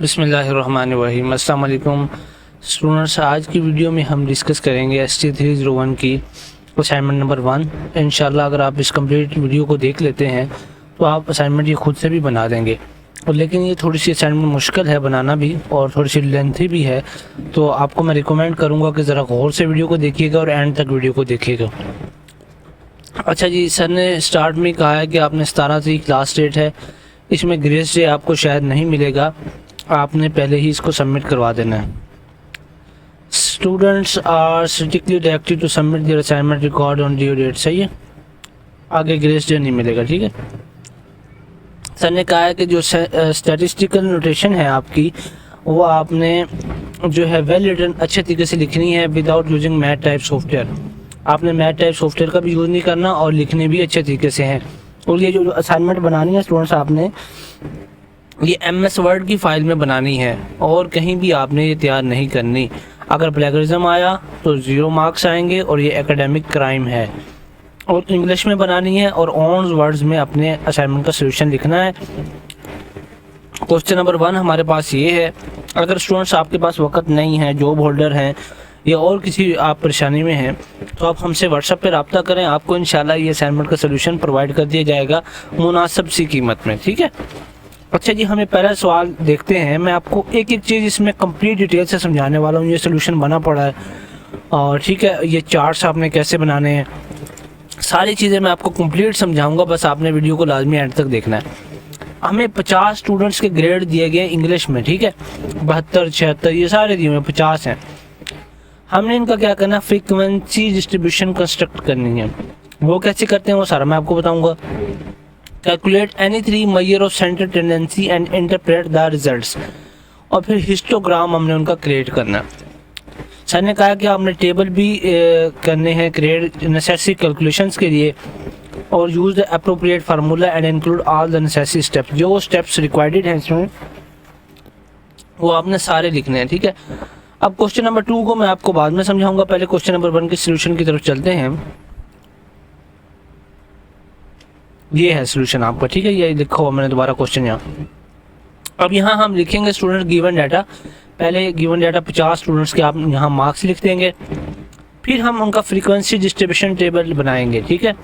बिस्मिल्लाहिर्रहमानिर्रहीम। अस्सलाम वालेकुम स्टूडेंट्स, आज की वीडियो में हम डिस्कस करेंगे ST301 की असाइनमेंट नंबर 1। इंशाल्लाह अगर आप इस कंप्लीट वीडियो को देख लेते हैं तो आप असाइनमेंट ये खुद से भी बना देंगे। और लेकिन ये थोड़ी सी असाइनमेंट मुश्किल है बनाना भी और थोड़ी सी लेंथी भी है, तो आपको मैं रिकमेंड करूँगा कि ज़रा गौर से वीडियो को देखिएगा और एंड तक वीडियो को देखिएगा। अच्छा जी, सर ने स्टार्ट में कहा है कि आपने 17 तारीख लास्ट डेट है, इसमें ग्रेस डे आपको शायद नहीं मिलेगा, आपने पहले ही इसको सबमिट करवा देना है। Students are strictly directed to submit their assignment record on due date. सही है, आगे ग्रेस डे नहीं मिलेगा। ठीक है, सर ने कहा है कि जो स्टैटिस्टिकल नोटेशन है आपकी, वो आपने जो है वेल रिटन अच्छे तरीके से लिखनी है without using math type software. आपने मैथ टाइप सॉफ्टवेयर का भी यूज़ नहीं करना और लिखने भी अच्छे तरीके से हैं। और ये जो असाइनमेंट बनानी है स्टूडेंट्स, आपने ये MS वर्ड की फ़ाइल में बनानी है और कहीं भी आपने ये तैयार नहीं करनी। अगर प्लेगरिज्म आया तो 0 मार्क्स आएंगे और ये एकेडमिक क्राइम है। और इंग्लिश में बनानी है और ऑन वर्ड्स में अपने असाइनमेंट का सोल्यूशन लिखना है। क्वेश्चन नंबर 1 हमारे पास ये है। अगर स्टूडेंट्स आपके पास वक्त नहीं है, जॉब होल्डर हैं या और किसी आप परेशानी में हैं, तो आप हमसे व्हाट्सएप पे रब्ता करें, आपको इंशाल्लाह ये असाइनमेंट का सोल्यूशन प्रोवाइड कर दिया जाएगा मुनासिब सी कीमत में। ठीक है, अच्छा जी, हमें पहला सवाल देखते हैं। मैं आपको एक एक चीज़ इसमें कंप्लीट डिटेल से समझाने वाला हूँ। ये सोल्यूशन बना पड़ा है और ठीक है, ये चार्ट्स आपने कैसे बनाने हैं, सारी चीज़ें मैं आपको कंप्लीट समझाऊंगा, बस आपने वीडियो को लाजमी एंड तक देखना है। हमें 50 स्टूडेंट्स के ग्रेड दिए गए इंग्लिश में। ठीक है, 72, 76 ये सारे दिए हुए 50 हैं। हमने इनका क्या करना, फ्रीक्वेंसी डिस्ट्रीब्यूशन कंस्ट्रक्ट करनी है। वो कैसे करते हैं वो सारा मैं आपको बताऊंगा। Calculate any 3 measure of centre tendency and interpret the results. और फिर हिस्टोग्राम हमने उनका क्रिएट करना। सर ने कहा कि आपने टेबल भी करने हैं क्रिएट नेसेसरी कैलकुलेशंस के लिए और use the appropriate formula and include all the necessary steps. जो स्टेप्स रिक्वायर्ड हैं इसमें वो आपने सारे लिखने हैं। ठीक है, अब क्वेश्चन नंबर 2 को मैं आपको बाद में समझाऊंगा, पहले क्वेश्चन नंबर 1 के सोल्यूशन की तरफ चलते हैं। ये है सोल्यूशन आपका। ठीक है, ये लिखा हुआ मैंने दोबारा क्वेश्चन यहाँ। अब यहाँ हम लिखेंगे स्टूडेंट गिवन डाटा। पहले गिवन डाटा 50 स्टूडेंट्स के आप यहाँ मार्क्स लिख देंगे, फिर हम उनका फ्रीक्वेंसी डिस्ट्रीब्यूशन टेबल बनाएंगे। ठीक है,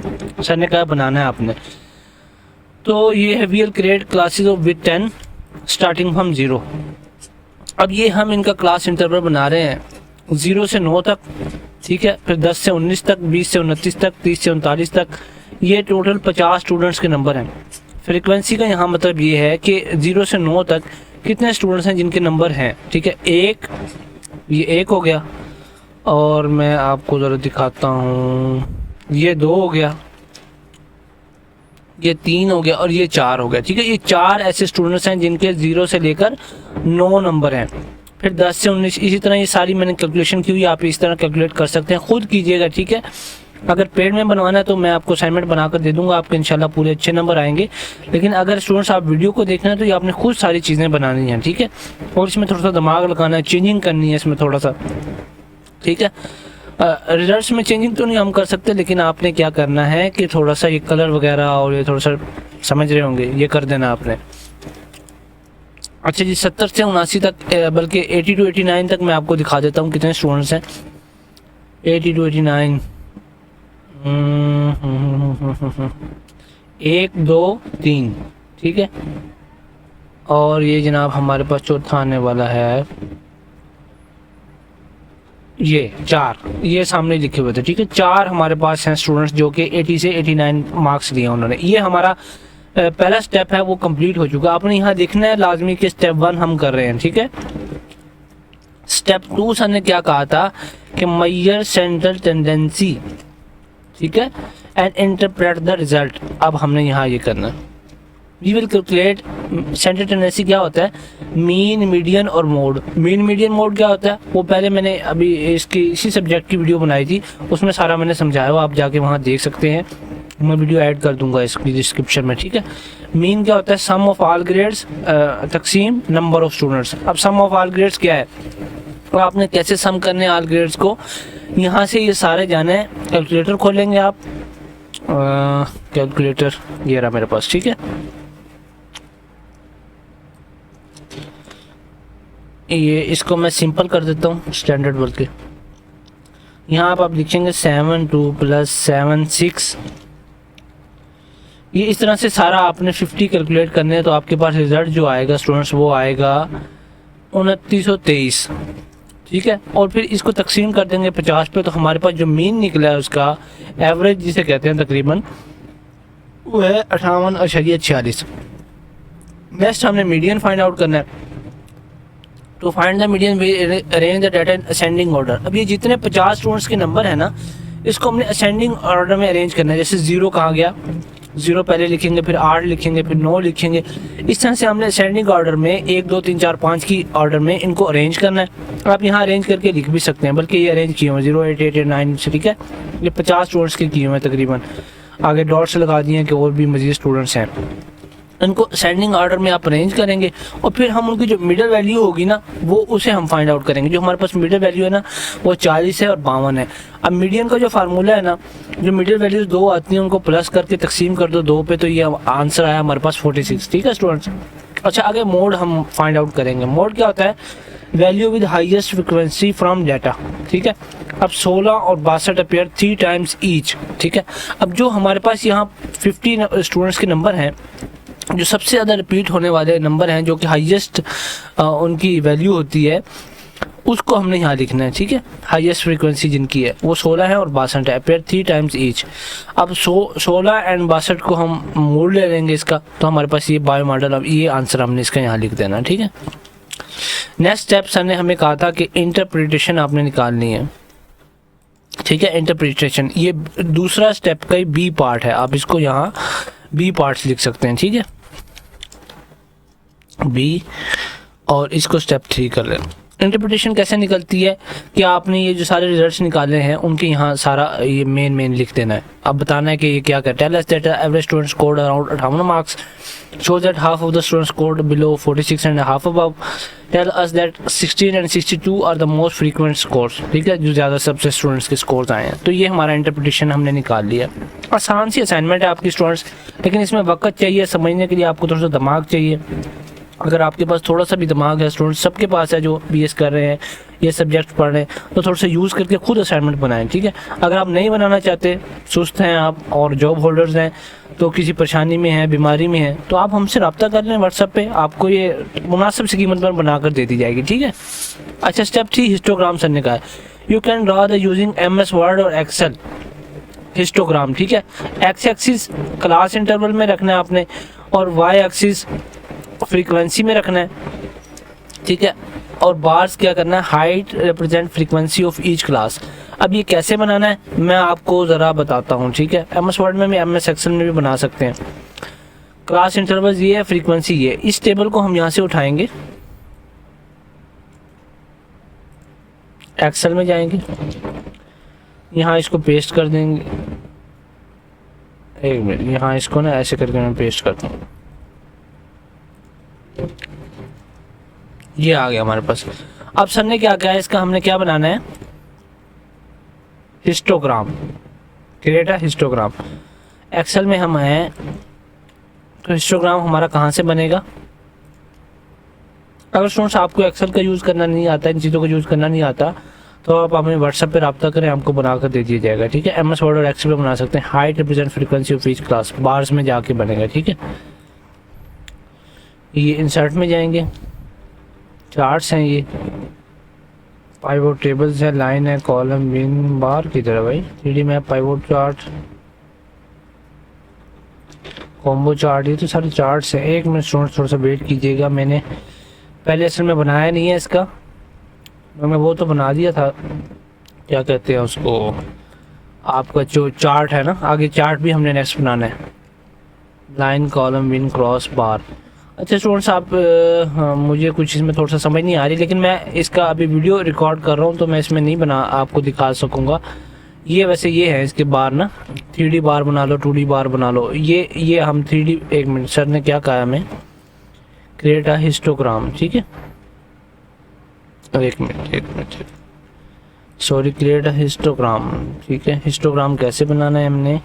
सर ने कहा बनाना है आपने। तो ये है we'll create classes of width 10 starting from 0। अब ये हम इनका क्लास इंटरवल बना रहे हैं 0 से 9 तक। ठीक है, फिर 10 से 19 तक, 20 से 29 तक, 30 से 39 तक। ये टोटल 50 स्टूडेंट्स के नंबर हैं। फ्रीक्वेंसी का यहाँ मतलब ये है कि 0 से 9 तक कितने स्टूडेंट्स हैं जिनके नंबर हैं। ठीक है, ये एक हो गया और मैं आपको ज़रा दिखाता हूँ, ये 2 हो गया, ये 3 हो गया और ये 4 हो गया। ठीक है, ये 4 ऐसे स्टूडेंट्स हैं जिनके 0 से लेकर 9 नंबर हैं। फिर 10 से 19, इसी तरह ये सारी मैंने कैलकुलेशन की हुई, आप इस तरह कैलकुलेट कर सकते हैं, खुद कीजिएगा। ठीक है, अगर पेड में बनवाना है तो मैं आपको असाइनमेंट बनाकर दे दूंगा, आपके इंशाल्लाह पूरे अच्छे नंबर आएंगे। लेकिन अगर स्टूडेंट्स आप वीडियो को देखना है तो ये आपने खुद सारी चीज़ें बनानी हैं। ठीक है, और इसमें थोड़ा सा दिमाग लगाना है, चेंजिंग करनी है इसमें थोड़ा सा। ठीक है, रिजल्ट्स में चेंजिंग तो नहीं हम कर सकते, लेकिन आपने क्या करना है कि थोड़ा सा ये कलर वगैरह और ये थोड़ा सा समझ रहे होंगे, ये कर देना आपने। अच्छा जी, 70 से 79 तक, बल्कि 80 to 89 तक मैं आपको दिखा देता हूँ कितने स्टूडेंट्स हैं। 80 to 89, 1 2 3। ठीक है, और ये जनाब हमारे पास चौथा आने वाला है, ये 4, ये सामने लिखे हुए थे। ठीक है, 4 हमारे पास हैं स्टूडेंट्स जो कि 80 से 89 मार्क्स लिए उन्होंने। ये हमारा पहला स्टेप है, वो कंप्लीट हो चुका। आपने यहाँ देखना है लाजमी कि स्टेप 1 हम कर रहे हैं। ठीक है, स्टेप 2 सर ने क्या कहा था कि मेजर सेंट्रल टेंडेंसी। ठीक है, एंड इंटरप्रेट द रिजल्ट। अब हमने यहाँ ये करना है, we will calculate central tendency क्या होता है, मीन, मीडियन और मोड। मीन, मीडियन, मोड क्या होता है वो पहले मैंने अभी इसी सब्जेक्ट की वीडियो बनाई थी, उसमें सारा मैंने समझाया हुआ, आप जाके वहाँ देख सकते हैं, मैं वीडियो ऐड कर दूंगा इसकी डिस्क्रिप्शन में। ठीक है, मीन क्या होता है, सम ऑफ ऑल ग्रेड्स तकसीम नंबर ऑफ स्टूडेंट्स। अब सम ऑफ ऑल ग्रेड्स क्या है, तो आपने कैसे सम करने ऑल ग्रेड्स को, यहाँ से ये सारे जाने हैं। कैलकुलेटर खोलेंगे आप, कैलकुलेटर ये रहा मेरे पास। ठीक है, ये इसको मैं सिंपल कर देता हूँ, स्टैंडर्ड बोल के। यहाँ आप लिखेंगे 7 2 + 7 6। ये इस तरह से सारा आपने 50 कैलकुलेट करने हैं, तो आपके पास रिजल्ट जो आएगा स्टूडेंट्स वो आएगा 2923। ठीक है, और फिर इसको तकसीम कर देंगे 50 पे, तो हमारे पास जो मीन निकला है उसका एवरेज जिसे कहते हैं तकरीबन, वो है 58.46। नेक्स्ट हमने मीडियन फाइंड आउट करना है, तो find the median arrange the data in ascending order. अब ये जितने 50 स्टूडेंट्स के नंबर है ना, इसको हमने असेंडिंग ऑर्डर में अरेंज करना है। जैसे 0 कहाँ गया, 0 पहले लिखेंगे, फिर 8 लिखेंगे, फिर 9 लिखेंगे। इस तरह से हमने असेंडिंग ऑर्डर में 1 2 3 4 5 की ऑर्डर में इनको अरेंज करना है। आप यहाँ अरेंज करके लिख भी सकते हैं, बल्कि ये अरेंज किए हुए 0 8 8 8 9 से। ठीक है, ये 50 स्टूडेंट्स के किए हुए हैं तकरीबन। आगे डॉट्स लगा दिए हैं कि और भी मज़ीद स्टूडेंट्स हैं। इनको असेंडिंग ऑर्डर में आप अरेंज करेंगे, और फिर हम उनकी जो मिडल वैल्यू होगी ना, वो उसे हम फाइंड आउट करेंगे। जो हमारे पास मिडल वैल्यू है ना, वो 40 है और 52 है। अब मीडियन का जो फार्मूला है ना, जो मिडल वैल्यूज 2 आती हैं उनको प्लस करके तकसीम कर दो 2 पे, तो ये आंसर आया हमारे पास 46। ठीक है स्टूडेंट्स। अच्छा, आगे मोड हम फाइंड आउट करेंगे। मोड क्या होता है, value with highest frequency from data. ठीक है, अब 16 और 62 अपेयर 3 टाइम्स ईच। ठीक है, अब जो हमारे पास यहाँ 50 स्टूडेंट्स के नंबर हैं, जो सबसे ज़्यादा रिपीट होने वाले नंबर हैं, जो कि हाईएस्ट उनकी वैल्यू होती है, उसको हमने यहाँ लिखना है। ठीक है, हाईएस्ट फ्रीक्वेंसी जिनकी है वो 16 है और 62 है, अपेयर 3 टाइम्स ईच। अब 16 एंड 62 को हम मोड ले लेंगे इसका, तो हमारे पास ये बायो मॉडल, अब ये आंसर हमने इसका यहाँ लिख देना। ठीक है, नेक्स्ट स्टेप सर ने हमें कहा था कि इंटरप्रिटेशन आपने निकालनी है। ठीक है, इंटरप्रिटेशन ये दूसरा स्टेप का ही बी पार्ट है, आप इसको यहाँ बी पार्ट्स लिख सकते हैं। ठीक है, बी, और इसको स्टेप 3 कर लें। इंटरप्रिटेशन कैसे निकलती है कि आपने ये जो सारे रिजल्ट्स निकाले हैं उनके यहाँ सारा ये मेन लिख देना है। अब बताना है कि ये क्या करता है। Tell us that average student scored around 58 marks, show that half of the student scored below 46 and half above. Tell us that 16 and 62 are the most frequent scores. ठीक है, जो ज़्यादा सबसे स्टूडेंट्स के स्कोर्स आए हैं। तो ये हमारा इंटरप्रिटेशन हमने निकाल लिया। आसान सी असाइनमेंट है आपकी स्टूडेंट्स, लेकिन इसमें वक्त चाहिए, समझने के लिए आपको थोड़ा सा दिमाग चाहिए। अगर आपके पास थोड़ा सा भी दिमाग है, स्टूडेंट्स सबके पास है जो बीएस कर रहे हैं, ये सब्जेक्ट पढ़ रहे हैं, तो थोड़ा सा यूज़ करके खुद असाइनमेंट बनाएं। ठीक है, अगर आप नहीं बनाना चाहते, सुस्त हैं आप और जॉब होल्डर्स हैं, तो किसी परेशानी में हैं, बीमारी में हैं, तो आप हमसे रब्ता कर लें व्हाट्सएप पे, आपको ये मुनासिब सी कीमत पर बनाकर दे दी जाएगी। ठीक है। अच्छा, स्टेप 3 हिस्टोग्राम सर ने कहा है, you can draw the using MS word और एक्सेल हिस्टोग्राम। ठीक है, एक्स एक्सिस क्लास इंटरवल में रखना है आपने, और वाई एक्सिस फ्रीक्वेंसी में रखना है। ठीक है, और बार्स क्या करना है, height represent frequency of each class. अब ये कैसे बनाना है मैं आपको ज़रा बताता हूँ। ठीक है, MS वर्ड में भी MS एक्सेल में भी बना सकते हैं। क्लास इंटरवल ये है, फ्रीक्वेंसी ये। इस टेबल को हम यहाँ से उठाएंगे, एक्सेल में जाएंगे, यहाँ इसको पेस्ट कर देंगे। एक मिनट, यहाँ इसको ना ऐसे करके मैं पेस्ट करता हूँ, ये आ गया हमारे पास। अब सर ने क्या कहा है, इसका हमने क्या बनाना है, histogram, create a histogram. Excel में हम हैं, तो हिस्टोग्राम हमारा कहाँ से बनेगा। अगर स्टूडेंट्स आपको एक्सेल का यूज़ करना नहीं आता, इन चीज़ों का यूज़ करना नहीं आता, तो आप हमें व्हाट्सएप पे रब्ता करें, आपको बनाकर दे दिया जाएगा। ठीक है, MS वर्ड और एक्सेल में बना सकते हैं। Height represent frequency of each class, bars में जाके बनेगा। ठीक है, ये इंसर्ट में जाएंगे, चार्ट्स हैं, ये पाइवोट टेबल्स है, लाइन है, कॉलम, बिन, बार की तरह भाई, 3D map, pivot chart, combo chart, ये तो सारे चार्ट्स हैं। एक मिनट स्टूडेंट्स थोड़ा सा वेट कीजिएगा, मैंने पहले असल में बनाया नहीं है इसका, मैंने वो तो बना दिया था, क्या कहते हैं उसको, आपका जो चार्ट है ना, आगे चार्ट भी हमने नेक्स्ट बनाना है, लाइन, कॉलम, बिन, क्रॉस, बार। अच्छा स्टूडेंट्स, आप मुझे कुछ इसमें थोड़ा सा समझ नहीं आ रही, लेकिन मैं इसका अभी वीडियो रिकॉर्ड कर रहा हूँ, तो मैं इसमें नहीं बना आपको दिखा सकूँगा। ये वैसे ये है इसके बार ना, 3D बार बना लो, 2D बार बना लो। ये हम 3D, एक मिनट सर ने क्या कहा हमें, क्रिएट अ हिस्टोग्राम। ठीक है, एक minute sorry, create a histogram. ठीक है, हिस्टोग्राम कैसे बनाना है हमने,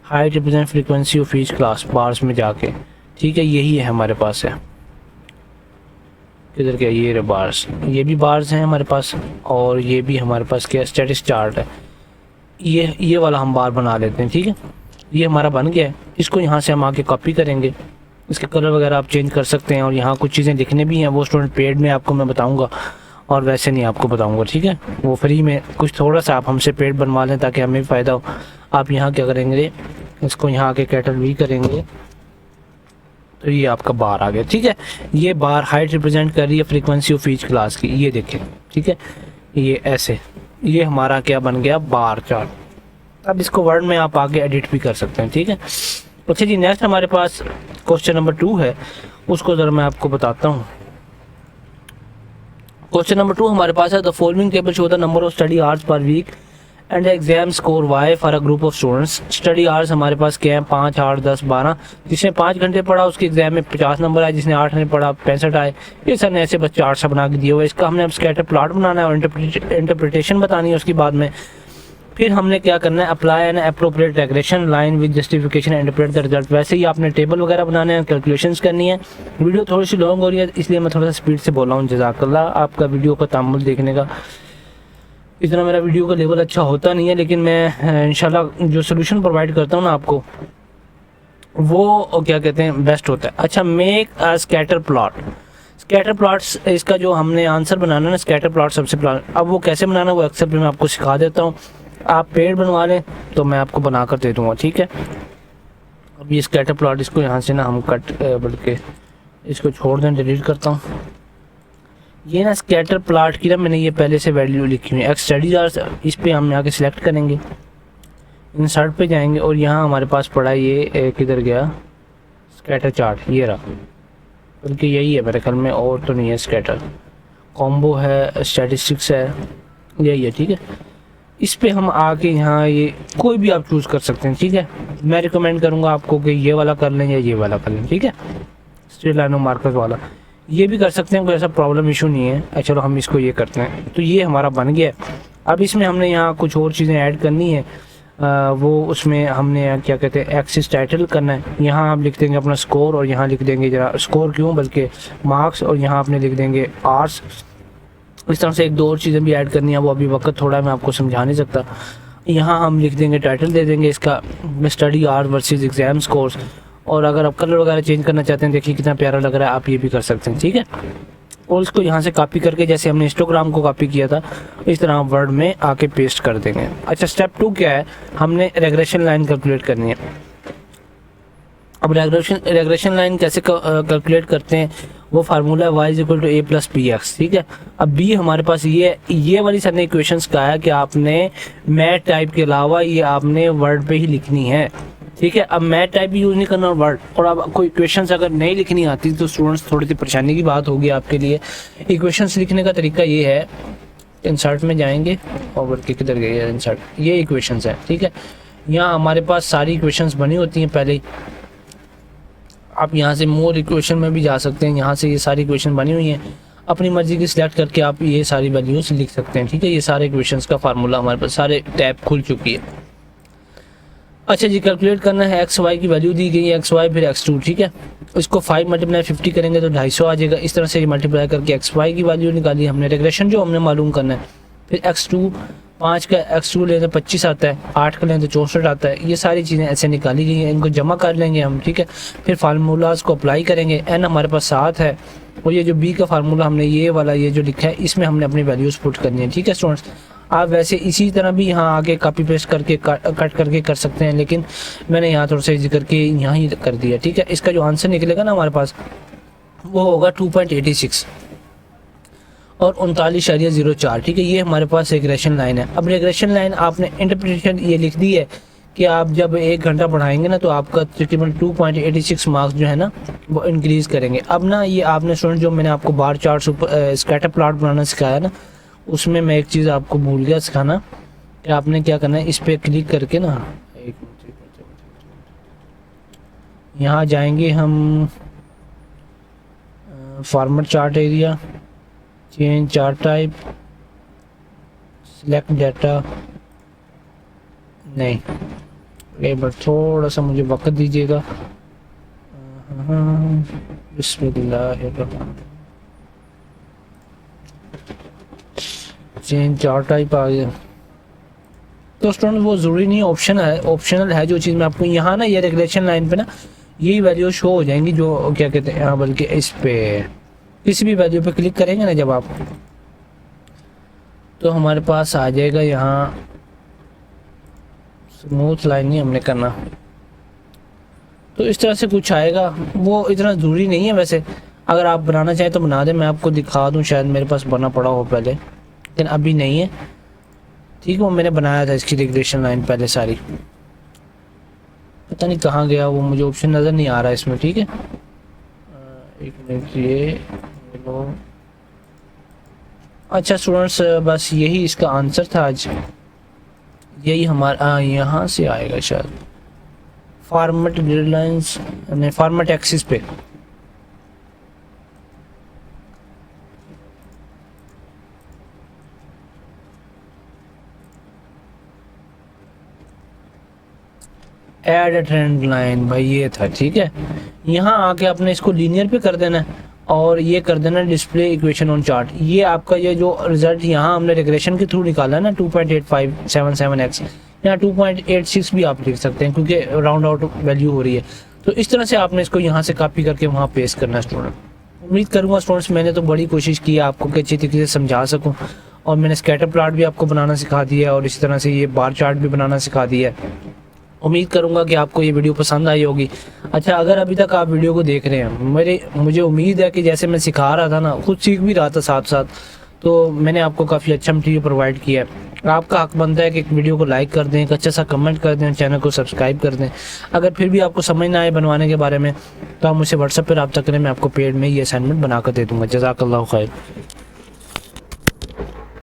height represent frequency of each class, bars में जाके। ठीक है, यही है हमारे पास है, किधर क्या, ये रहे बार्स, ये भी बार्स हैं हमारे पास, और ये भी हमारे पास क्या स्टेटिस चार्ट है। ये वाला हम बार बना लेते हैं, ठीक है। ये हमारा बन गया है। इसको यहाँ से हम आके कॉपी करेंगे, इसके कलर वगैरह आप चेंज कर सकते हैं, और यहाँ कुछ चीज़ें लिखने भी हैं, वो स्टूडेंट पेड में आपको मैं बताऊँगा और वैसे नहीं आपको बताऊँगा, ठीक है। वो फ्री में कुछ थोड़ा सा आप हमसे पेड बनवा लें ताकि हमें भी फ़ायदा हो। आप यहाँ क्या करेंगे, इसको यहाँ आके कैटल वी करेंगे तो ये आपका बार आ गया, ठीक है। ये बार हाइट रिप्रेजेंट कर रही है फ्रीक्वेंसी ऑफ ईच क्लास की, ये देखें, ठीक है। ये ऐसे, ये हमारा क्या बन गया, बार चार्ट। अब इसको वर्ड में आप आगे एडिट भी कर सकते हैं, ठीक है। अच्छा जी, नेक्स्ट हमारे पास क्वेश्चन नंबर 2 है, उसको ज़रा मैं आपको बताता हूँ। क्वेश्चन नंबर 2 हमारे पास है, the following table show the number of study hours per week and exam score y for a group of students. Study hours हमारे पास क्या है, 5, 8, 10, 12। जिसने 5 घंटे पढ़ा उसके एग्जाम में 50 नंबर आए, जिसने 8 घंटे पढ़ा 65 आए। ये सर ने ऐसे बस चार्ट सा बना के दिया हुआ है। इसका हमने अब स्कैटर प्लॉट बनाना है और इंटरप्रिटेशन बतानी है उसके बाद में। फिर हमने क्या करना है, apply N appropriate regression line with justification and interpret the result. वैसे ही आपने टेबल वगैरह बनाने हैं, कैलकुलेशंस करनी है। वीडियो थोड़ी सी लॉन्ग हो रही है इसलिए मैं थोड़ा सा स्पीड से बोल रहा हूँ। जज़ाकल्लाह आपका वीडियो का तामुल देखने का। इतना मेरा वीडियो का लेवल अच्छा होता नहीं है, लेकिन मैं इंशाल्लाह जो सोल्यूशन प्रोवाइड करता हूँ ना आपको, वो क्या कहते हैं, बेस्ट होता है। अच्छा, make a scatter plot. Scatter plots, इसका जो हमने आंसर बनाना है ना, स्कैटर प्लॉट सबसे प्लॉट। अब वो कैसे बनाना है वो एक्सेल पे मैं आपको सिखा देता हूँ। आप पेड़ बनवा लें तो मैं आपको बना कर दे दूँगा, ठीक है। अब ये स्कैटर प्लॉट, इसको यहाँ से ना हम कट बल्कि इसको छोड़ दें, डिलीट करता हूँ। ये ना स्कैटर प्लॉट की ना मैंने ये पहले से वैल्यू लिखी हुई है। एक्स स्टडी आवर्स, इस पे हम यहाँ के सिलेक्ट करेंगे, इंसर्ट पे जाएंगे और यहाँ हमारे पास पड़ा ये किधर गया, स्कैटर चार्ट, ये रहा। बल्कि यही है मेरे ख्याल में, और तो नहीं है। स्कैटर कॉम्बो है, स्टैटिस्टिक्स है, यही है, ठीक है। इस पे हम आके यहाँ ये कोई भी आप चूज़ कर सकते हैं, ठीक है। मैं रिकमेंड करूँगा आपको कि ये वाला कर लें या ये वाला कर लें, ठीक है। स्ट्रेट लाइन ऑफ मार्कर्स वाला ये भी कर सकते हैं, कोई ऐसा प्रॉब्लम इशू नहीं है। चलो हम इसको ये करते हैं। तो ये हमारा बन गया। अब इसमें हमने यहाँ कुछ और चीज़ें ऐड करनी है। वो उसमें हमने क्या कहते हैं, एक्सिस टाइटल करना है। यहाँ आप लिख देंगे अपना स्कोर, और यहाँ लिख देंगे जरा स्कोर क्यों बल्कि मार्क्स, और यहाँ आपने लिख देंगे आर्ट्स। इस तरह से 1-2 और चीज़ें भी ऐड करनी है, वो अभी वक्त थोड़ा मैं आपको समझा नहीं सकता। यहाँ हम लिख देंगे, टाइटल दे देंगे इसका, study hours versus exam scores. और अगर आप कलर वगैरह चेंज करना चाहते हैं, देखिए कितना प्यारा लग रहा है, आप ये भी कर सकते हैं, ठीक है। और इसको यहाँ से कॉपी करके, जैसे हमने इंस्टाग्राम को कॉपी किया था, इस तरह वर्ड में आके पेस्ट कर देंगे। अच्छा, स्टेप 2 क्या है, हमने रेग्रेशन लाइन कैलकुलेट करनी है। अब रेग्रेशन लाइन कैसे कैलकुलेट करते हैं, वो फार्मूला y = a + bx, ठीक है। अब b हमारे पास ये वाली सर ने इक्वेशंस कहा है कि आपने मैथ टाइप के अलावा ये आपने वर्ड पे ही लिखनी है, ठीक है। अब मैथ टाइप भी यूज़ नहीं करना, वर्ड। और अब कोई इक्वेशंस अगर नहीं लिखनी आती तो स्टूडेंट्स थोड़ी सी परेशानी की बात होगी आपके लिए। इक्वेशंस लिखने का तरीका ये है, इंसर्ट में जाएंगे और बल्कि किधर गए इंसर्ट, ये इक्वेशंस है, ठीक है। यहाँ हमारे पास सारी इक्वेशंस बनी होती हैं पहले ही। आप यहाँ से मोर इक्वेशन में भी जा सकते हैं, यहाँ से ये सारी इक्वेशन बनी हुई हैं, अपनी मर्जी की सिलेक्ट करके आप ये सारी वैल्यूज लिख सकते हैं, ठीक है। ये सारे इक्वेशंस का फार्मूला हमारे पास सारे टैब खुल चुकी है। अच्छा जी, कैलकुलेट करना है, एक्स वाई की वैल्यू दी गई है, एक्स वाई फिर x2, ठीक है। इसको 5 × 50 करेंगे तो 250 आ जाएगा। इस तरह से मल्टीप्लाई करके एक्स वाई की वैल्यू निकाली हमने, रेग्रेशन जो हमने मालूम करना है। फिर x2, 5 का x2 लें तो 25 आता है, 8 का लें तो 64 आता है। ये सारी चीज़ें ऐसे निकाली गई हैं, इनको जमा कर लेंगे हम, ठीक है। फिर फार्मूलाज को अप्लाई करेंगे। n हमारे पास 7 है, और ये जो b का फार्मूला हमने ये वाला ये जो लिखा है, इसमें हमने अपनी वैल्यूज़ पुट करनी है, ठीक है स्टूडेंट्स। आप वैसे इसी तरह भी यहाँ आगे कॉपी पेस्ट करके कट करके कर सकते हैं, लेकिन मैंने यहाँ थोड़ा सा जिक्र के यहाँ ही कर दिया, ठीक है। इसका जो आंसर निकलेगा ना हमारे पास, वो होगा 2.86 और 39.04, ठीक है। ये हमारे पास रेग्रेशन लाइन है। अब रेग्रेशन लाइन आपने इंटरप्रिटेशन ये लिख दी है कि आप जब 1 घंटा पढ़ाएंगे ना तो आपका तकरीबन 2.86 मार्क्स जो है ना वो इंक्रीज़ करेंगे। अब ना ये आपने स्टूडेंट जो मैंने आपको बार चार्ट स्कैटर प्लॉट बनाना सिखाया ना, उसमें मैं एक चीज़ आपको भूल गया सिखाना कि आपने क्या करना है, इस पर क्लिक करके ना, एक मिनट, यहाँ जाएंगे हम format chart area, change chart type, select data, नहीं एक बार थोड़ा सा मुझे वक्त दीजिएगा। बिस्मिल्लाह, चेंज चार्ट टाइप आ गया। तो स्टूडेंट वो ज़रूरी नहीं, ऑप्शनल है जो चीज़ मैं आपको यहाँ ना ये रेगुलेशन लाइन पे ना यही वैल्यू शो हो जाएंगी जो क्या कहते हैं, हाँ बल्कि इस पे किसी भी वैल्यू पे क्लिक करेंगे ना जब आप, तो हमारे पास आ जाएगा यहाँ स्मूथ लाइन नहीं हमने करना, तो इस तरह से कुछ आएगा। वो इतना ज़रूरी नहीं है वैसे, अगर आप बनाना चाहें तो बना दें, मैं आपको दिखा दूं, शायद मेरे पास बना पड़ा हो पहले, लेकिन अभी नहीं है। ठीक है, वो मैंने बनाया था इसकी रेगुलेशन लाइन पहले सारी, पता नहीं कहाँ गया वो, मुझे ऑप्शन नज़र नहीं आ रहा इसमें। ठीक है, एक मिनट, ये अच्छा स्टूडेंट्स, बस यही इसका आंसर था आज, यही हमारा यहाँ से आएगा शायद, फॉर्मेट ग्रिड लाइन्स ने फॉर्मेट एक्सिस पे। ऐड अ ट्रेंड लाइन, भाई ये था। ठीक है, यहाँ आके आपने इसको लीनियर पे कर देना है और ये कर देना डिस्प्ले इक्वेशन ऑन चार्ट। ये आपका ये जो रिजल्ट यहाँ हमने रिग्रेशन के थ्रू निकाला है ना 2.8577x, यहाँ 2.86 भी आप लिख सकते हैं क्योंकि राउंड आउट वैल्यू हो रही है। तो इस तरह से आपने इसको यहाँ से कॉपी करके वहाँ पेस्ट करना है स्टूडेंट। उम्मीद करूँगा स्टूडेंट्स मैंने तो बड़ी कोशिश की है आपको कि अच्छी तरीके से समझा सकूँ, और मैंने स्कैटर प्लॉट भी आपको बनाना सिखा दिया है और इसी तरह से ये बार चार्ट भी बनाना सिखा दिया है। उम्मीद करूंगा कि आपको ये वीडियो पसंद आई होगी। अच्छा, अगर अभी तक आप वीडियो को देख रहे हैं, मुझे उम्मीद है कि जैसे मैं सिखा रहा था ना, खुद सीख भी रहा था साथ साथ, तो मैंने आपको काफ़ी अच्छा मटीरियल प्रोवाइड किया है। आपका हक बनता है कि एक वीडियो को लाइक कर दें, एक अच्छा सा कमेंट कर दें, चैनल को सब्सक्राइब कर दें। अगर फिर भी आपको समझ ना आए बनवाने के बारे में तो आप मुझसे व्हाट्सएप पर रब्ता करें, मैं आपको पेड में ये असाइनमेंट बना कर दे दूँगा। जज़ाकल्लाहु खैर।